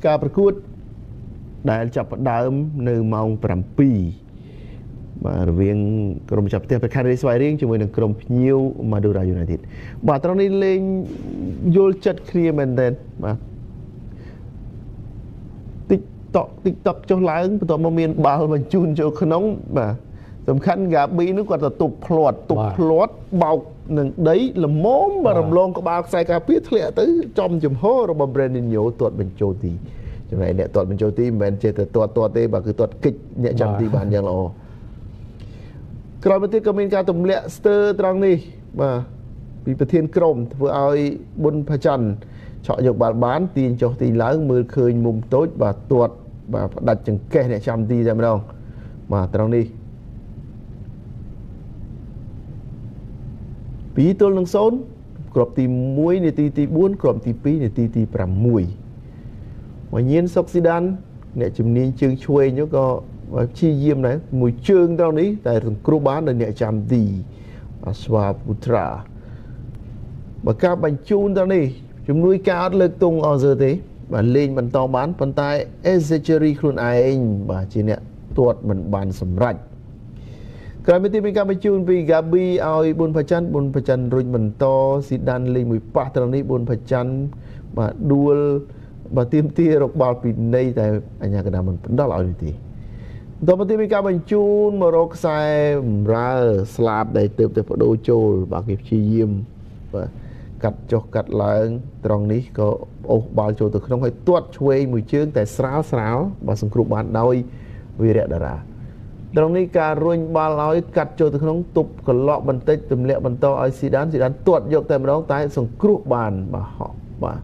ការប្រកួតដែលចាប់ផ្ដើមនៅម៉ោង 7 បាទរវាងក្រុមចាប់ផ្ទះប្រខានរាជស្វាយរៀងជាមួយនឹងក្រុមភ្ញៀវ Madura United បាទត្រង់នេះលេងយល់ចិត្តគ្នាមែនទែនបាទ TikTok ចុះឡើងបន្ទាប់មកមានបាល់បញ្ជូនចូលក្នុងបាទសំខាន់ Gabi នោះគាត់ទៅទប់ផ្លាត់បោកនឹងដីល្មមបាទរំលងក្បាលខ្សែការពារធ្លាក់ទៅចំចំហរបស់ Brandinho ទាត់បញ្ចូលទីចំណែកអ្នកទាត់បញ្ចូលទីមិនមែនចេះតែទាត់ទេបាទគឺទាត់គិចអ្នកចាំទីបានយ៉ាងល្អក្រោយមកទៀតក៏មានការទម្លាក់ស្ទើរត្រង់នេះបាទពីប្រធានក្រុមធ្វើឲ្យប៊ុនផាច័ន្ទឆក់យកបាល់បានទាញចុះទីឡើងមើលឃើញមុំតូចបាទទាត់បាទផ្ដាច់ចង្កេះអ្នកចាំទីតែម្ដងបាទត្រង់នេះ 2 ទល់នឹង 0 គ្រាប់ទី 1 នាទីទី 4 គ្រាប់ទី 2 នាទីទី 6 មកញៀនសុកស៊ីដានអ្នកជំនាញជើងឆ្វេងនោះក៏ព្យាយាមដែរមួយជើងត្រង់នេះតែសង្គ្រោះបានដល់អ្នកចាំទីអាស្វាពូត្រាបើការបញ្ជូនត្រង់នេះជំនួយការអត់លើកទង់អស់ទៅទេបាទលេងបន្តបានប៉ុន្តែ Ezechery ខ្លួនឯងបាទជាអ្នកទាត់មិនបានសម្រេច ក្រោយមកទៀតមានការបញ្ជូនពី Gabi ឲ្យប៊ុនផាច័ន្ទរុញបន្តស៊ីដានលេងមួយប៉ះត្រង់នេះប៊ុនផាច័ន្ទបាទដួលបាទទៀមទារកបាល់ពីនៃតែអញ្ញាកណ្ដាលមិនផ្ដល់ឲ្យនេះទេបន្តមកទៀតមានការបញ្ជូនមករកខ្សែបម្រើស្លាប់ដែលទៅតែបដូរចូលបាទគេព្យាយាមបាទកាត់ចុះកាត់ឡើងត្រង់នេះក៏អូសបាល់ចូលទៅក្នុងហើយទាត់ឆ្វេងមួយជើងតែស្រាលបាទសង្គ្រោះបានដោយវីរៈតារា ត្រង់នេះការរុញបាល់ឲ្យកាត់ចូលទៅក្នុងទប់កន្លក់បន្តិចទម្លាក់បន្តឲ្យស៊ីដានទាត់យកតែម្ដងតែសង្គ្រោះបានបាទហក់បាទ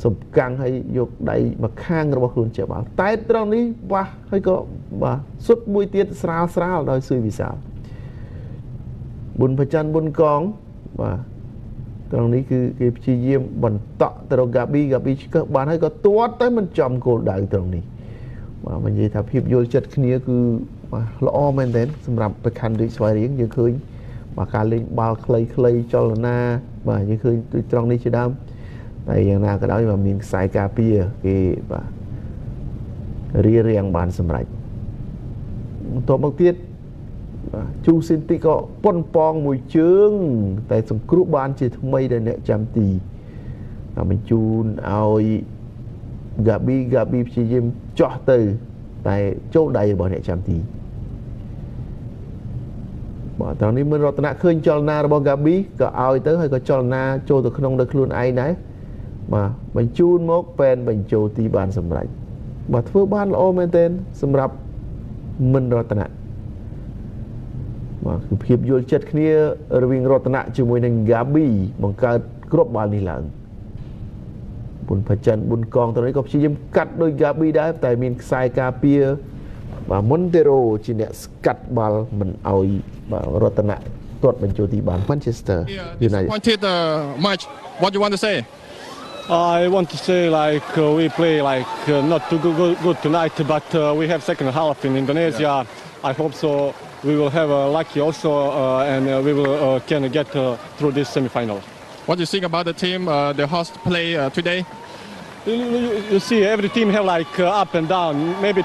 សំកាំងឲ្យយកដៃមកខាងរបស់ខ្លួនជាបាល់តែត្រង់នេះបាសហើយក៏បាទសុទ្ធមួយទៀតស្រាលដោយស៊ុយវិសាលប៊ុនផាច័ន្ទប៊ុនកងបាទត្រង់នេះគឺគេព្យាយាមបន្តទៅរក Gabi ឆ្កឹះបានហើយក៏ទាត់តែមិនចំគោលដៅត្រង់នេះបាទនិយាយថាភាពយល់ចិត្តគ្នាគឺ ល្អមែនទេសម្រាប់ប្រកាន់ដូចស្វាយរៀងយើងឃើញបាទការលេងបាល់ខ្លីៗចលនាបាទយើងឃើញដូចត្រង់នេះជាដើមតែយ៉ាងណាក៏ដោយបាទមានខ្សែការពារគេបាទរៀងបានសម្រេចបន្តមកទៀតបាទជូស៊ីនទីក៏ប៉ុនប៉ងមួយជើងតែសង្គ្រោះបានជាថ្មីដែលអ្នកចាំទីបញ្ជូនឲ្យ Gabi ព្យាយាមចោះទៅតែចូលដៃរបស់អ្នកចាំទី បាទត្រង់នេះមានរតនៈឃើញចលនារបស់ Gabi ក៏ឲ្យទៅហើយក៏ចលនាចូលទៅក្នុងដោយខ្លួនឯងដែរបាទបញ្ជូនមកពេនបញ្ចូលទីបានសម្រេចបាទធ្វើបានល្អមែនទែនសម្រាប់មិនរតនៈបាទគឺភាពយល់ចិត្តគ្នារវាងរតនៈជាមួយនឹង Gabi បង្កើតគ្រាប់បាល់នេះឡើងប៊ុនផាច័ន្ទប៊ុនកងត្រង់នេះក៏ព្យាយាមកាត់ដោយ Gabi ដែរតែមានខ្សែការពារ Montero ជាអ្នកស្កាត់បាល់មិនឲ្យរតនៈទាត់បញ្ចូលទីបាន Manchester United Disappointed match. What you want to say? I want to say like we play like not too good tonight, but we have second half in Indonesia. Yeah. I hope so. We will have lucky also, and we will can get through this semi-final. What do you think about the team, the host play today? You see, every team have like up and down. Maybe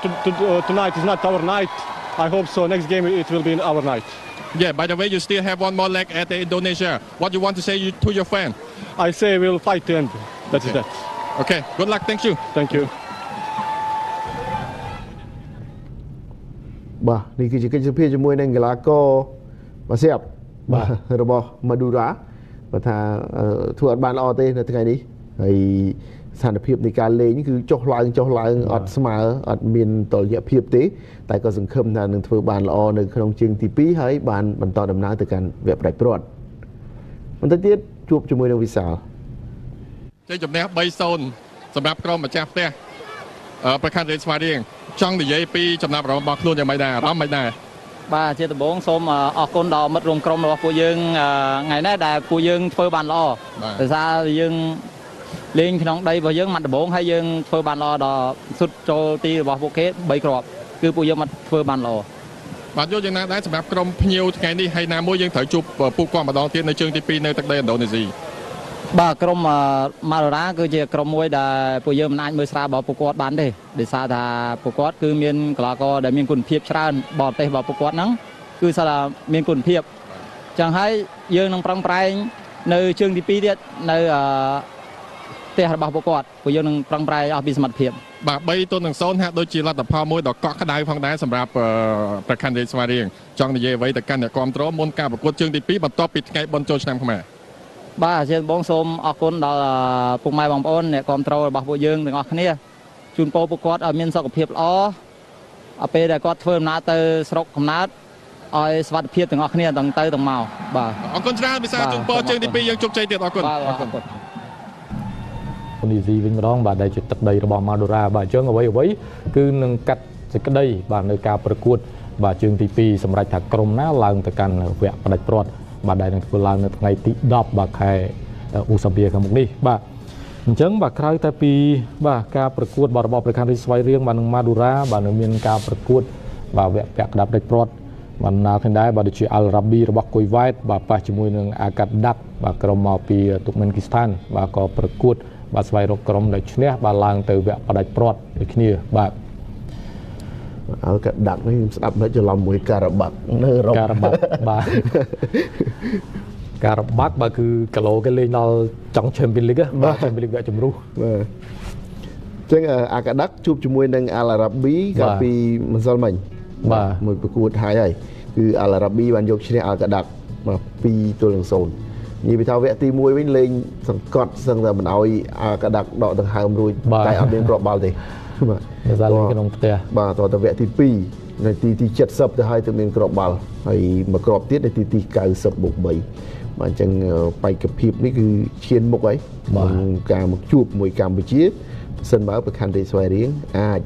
tonight is not our night. I hope so. Next game it will be our night. Yeah. By the way, you still have one more leg at Indonesia. What do you want to say to your fan? I say we'll fight to end. That is that. Okay. Good luck. Thank you. Thank you. បាទនេះគឺជាកិច្ចសម្ភាសជាមួយនឹងកីឡាករបាសៀបបាទរបស់ Madura បើថាធ្វើអត់បានល្អទេនៅថ្ងៃនេះហើយស្ថានភាពនៃការលេងគឺចុះឡើងអត់ស្មើអត់មានតុល្យភាពទេតែក៏សង្ឃឹមថានឹងធ្វើបានល្អនៅក្នុងជើងទី 2 ហើយបានបន្តដំណើរទៅកាន់វគ្គផ្ដាច់ព្រាត់បន្តិចទៀតជួបជាមួយនឹងវិសាលជ័យជំនះ 3-0 សម្រាប់ក្រុមម្ចាស់ផ្ទះប្រខានរាជស្វាយរៀងចង់និយាយពីចំណាប់អារម្មណ៍របស់ខ្លួនយ៉ាងម៉េចដែរអារម្មណ៍ម៉េចដែរបាទជាដំបូងសូមអរគុណដល់មិត្តរួមក្រុមរបស់ពួកយើងថ្ងៃនេះដែលពួកយើងធ្វើបានល្អដោយសារយើងលេងក្នុងដីរបស់យើងម៉ាត់ដំបូងហើយយើងធ្វើបានល្អដល់សុទ្ធចូលទីរបស់ពួកគេ3គ្រាប់គឺពួកយើងមកធ្វើបានល្អបាទយកយ៉ាងណាដែរសម្រាប់ក្រុមភ្ញៀវថ្ងៃនេះហើយណាមួយយើងត្រូវជួបពួកគាត់ម្ដងទៀតនៅជើងទី 2 នៅទឹកដីឥណ្ឌូនេស៊ី បាទក្រុមម៉ាឡូរ៉ាគឺជាក្រុមមួយដែលពួកយើងមិនអាចមើលស្រាលរបស់ពួកគាត់បានទេដោយសារថាពួកគាត់គឺមានកីឡាករដែលមានគុណភាពច្រើនបរទេសរបស់ពួកគាត់ហ្នឹងគឺស្អាតមានគុណភាពចឹងហើយយើងនឹងប្រឹងប្រែងនៅជើងទី2ទៀតនៅផ្ទះរបស់ពួកគាត់ពួកយើងនឹងប្រឹងប្រែងអស់ពីសមត្ថភាពបាទ3-0ហាក់ដូចជាលទ្ធផលមួយដ៏កក់ក្ដៅផងដែរសម្រាប់ប្រខណ្ឌរាជស្វារីងចង់និយាយអ្វីទៅកាន់អ្នកគ្រប់គ្រងមុនការប្រកួតជើងទី2បន្ទាប់ពីថ្ងៃបុណ្យចូលឆ្នាំខ្មែរបាទជាបងសូមអរគុណដល់ពុកម៉ែបងប្អូនអ្នកគ្រប់គ្រងរបស់ពួកយើងទាំងអស់គ្នាជូនពរពួកគាត់ឲ្យមានសុខភាពល្អឲ្យពេលដែលគាត់ធ្វើដំណើរទៅស្រុកកំណើតឲ្យសុខភាពទាំងអស់គ្នាទាំងទៅទាំងមកបាទអរគុណច្រើនវិសាជូនពរជើងទី2យើងជោគជ័យទៀតអរគុណអរគុណនីស៊ីវិញម្ដងបាទដែលជាទឹកដីរបស់ម៉ាដូរ៉ាបាទអញ្ចឹងអ្វីគឺនឹងកាត់សេចក្តីបាទនៅការប្រកួតបាទជើងទី2សម្រាប់ថាក្រុមណាឡើងទៅកាន់វគ្គផ្ដាច់ព្រាត់បាទដែលនឹងធ្វើឡើងនៅថ្ងៃទី10បាទខែឧសភាខាងមុខនេះបាទអញ្ចឹងបាទក្រៅតែពីបាទការប្រកួតរបស់ប្រកាន់រាជស្វាយរៀងបាទនឹងម៉ាដូរ៉ាបាទនឹងមានការប្រកួតបាទវគ្គពាក់កណ្ដាប់ផ្ដាច់ព្រាត់បានណាគ្នាដែរបាទដូចជាអាល់រ៉ាប៊ីរបស់គុយវ៉ែតបាទប៉ះជាមួយនឹងអាកាដាក់បាទក្រុមមកពីទុកមិនគីស្ថានបាទក៏ប្រកួតបាទស្វែងរកក្រុមដែលឈ្នះបាទឡើងទៅវគ្គផ្ដាច់ព្រាត់ដូចគ្នាបាទអាល់កាដាក់នេះស្ដាប់នៅច្រឡំមួយការ៉ាបាក់នៅអឺរ៉ុបការ៉ាបាក់បាទការ៉ាបាក់បាទគឺគីឡូគេលេងដល់ចង់ Champions League បាទ Champions League វគ្គជម្រុះបាទចឹងអាកាដាក់ជួបជាមួយនឹងអាល់រ៉ាប៊ីកាលពីម្សិលមិញបាទមួយប្រកួតហើយគឺអាល់រ៉ាប៊ីបានយកឈ្នះអាល់កាដាក់មក2-0និយាយពីថាវគ្គទី1វិញលេងសង្កត់សឹងតែមិនអោយអាកាដាក់ដកដង្ហើមរួចតែអត់មានគ្រាប់បាល់ទេបាទតែលេងក្នុងផ្ទះបាទតទៅវគ្គទី2នៅទី70ទៅហើយទៅមានគ្រាប់បាល់ហើយមួយគ្រាប់ទៀតនៅទី90+3បាទអញ្ចឹងបេក្ខភាពនេះគឺឈានមុខហើយការមកជួបមួយកម្ពុជាសិនបើប្រខណ្ឌរាជស្វាយរៀងអាច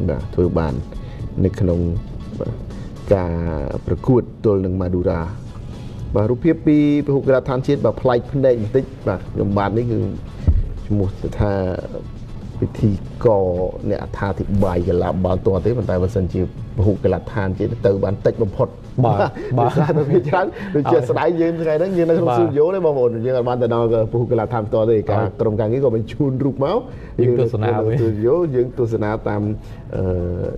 បាទធ្វើបាននៅក្នុងការប្រកួតទល់នឹងម៉ាដូរ៉ាបាទរូបភាពពីពហុកីឡដ្ឋានជាតិបាទប្លែកភ្នែកបន្តិចបាទខ្ញុំបាទនេះគឺឈ្មោះថាពិធីករអ្នកអត្ថាធិប្បាយកីឡាបាល់ទាត់ទេប៉ុន្តែបើសិនជាពហុកីឡដ្ឋានជាតិទៅបានតិចបំផុតបាទទៅវាច្រើនដូចជាស្ដាយយើងថ្ងៃហ្នឹងយើងនៅក្នុងស្ទូឌីយោទេបងប្អូនយើងអត់បានទៅដល់ពហុកីឡដ្ឋានផ្ទាល់ទេការក្រុមការងារក៏បញ្ជូនរូបមកយើងទស្សនាវិញស្ទូឌីយោយើងទស្សនាតាម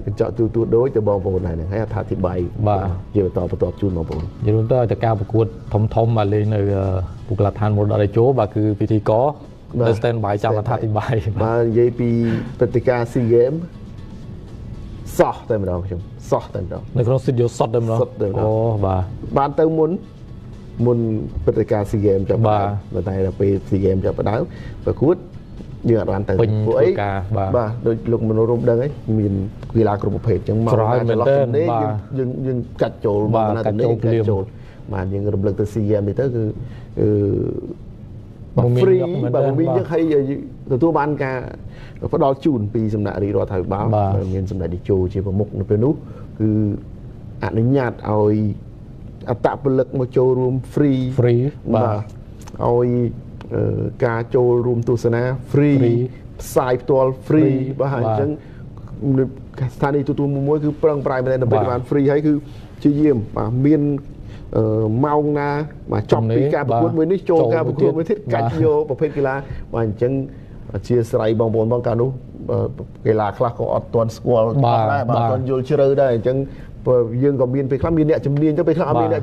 កញ្ចក់ទូទួលដូចទៅបងប្អូនហ្នឹងហើយអត្ថាធិប្បាយបាទយើងបន្តជូនបងប្អូនយើងទៅឲ្យតែការប្រកួតធំបាទលេងនៅពហុកីឡដ្ឋានមរតកតេជោបាទគឺពិធីករនៅ stand by ចាំអត្ថាធិប្បាយបាទនិយាយពីព្រឹត្តិការណ៍ SEA Games សោះតែម្ដងខ្ញុំសោះតែម្ដងនៅក្នុងស្ទូឌីយោសុតតែម្ដងអូបាទបានទៅមុនព្រឹត្តិការណ៍ SEA Games ចាប់បាទតែដល់ពេល SEA Games ចាប់ផ្ដើមប្រកួតយើងអត់បានទៅពួកអីបាទដូចលោកមនោរមដឹងហើយមានកីឡាគ្រប់ប្រភេទអញ្ចឹងមកដល់ចន្លោះនេះយើងកាត់ចូលមកណាទៅនេះកាត់ចូលបាទយើងរំលឹកទៅ SEA Games នេះទៅគឺហ្វ្រីបាទមានយើងឲ្យទទួលបានការផ្ដល់ជូនពីសំណាក់រាជរដ្ឋាភិបាលមានសម្ដេចតេជោជាប្រមុខនៅពេលនោះគឺអនុញ្ញាតឲ្យអត្តពលិកមកចូលរួម free បាទឲ្យការចូលរួមទស្សនា free ផ្សាយផ្ទាល់ free បាទអញ្ចឹងស្ថានីយទូទួលមួយគឺប្រឹងប្រែងមែនដើម្បីបាន free ហើយគឺជាយាមបាទមានម៉ោងណាបាទចប់ពីការប្រកួតមួយនេះចូលការប្រកួតមួយទៀតកាច់យកប្រភេទកីឡាបាទអញ្ចឹងអធិស្ឋានបងប្អូនបងកាលនោះកីឡាខ្លះក៏អត់ទាន់ស្គាល់ដែរបាទអត់ទាន់យល់ជ្រៅដែរអញ្ចឹងយើងក៏មានពេលខ្លះមានអ្នកជំនាញទៅពេលខ្លះអត់មានអ្នក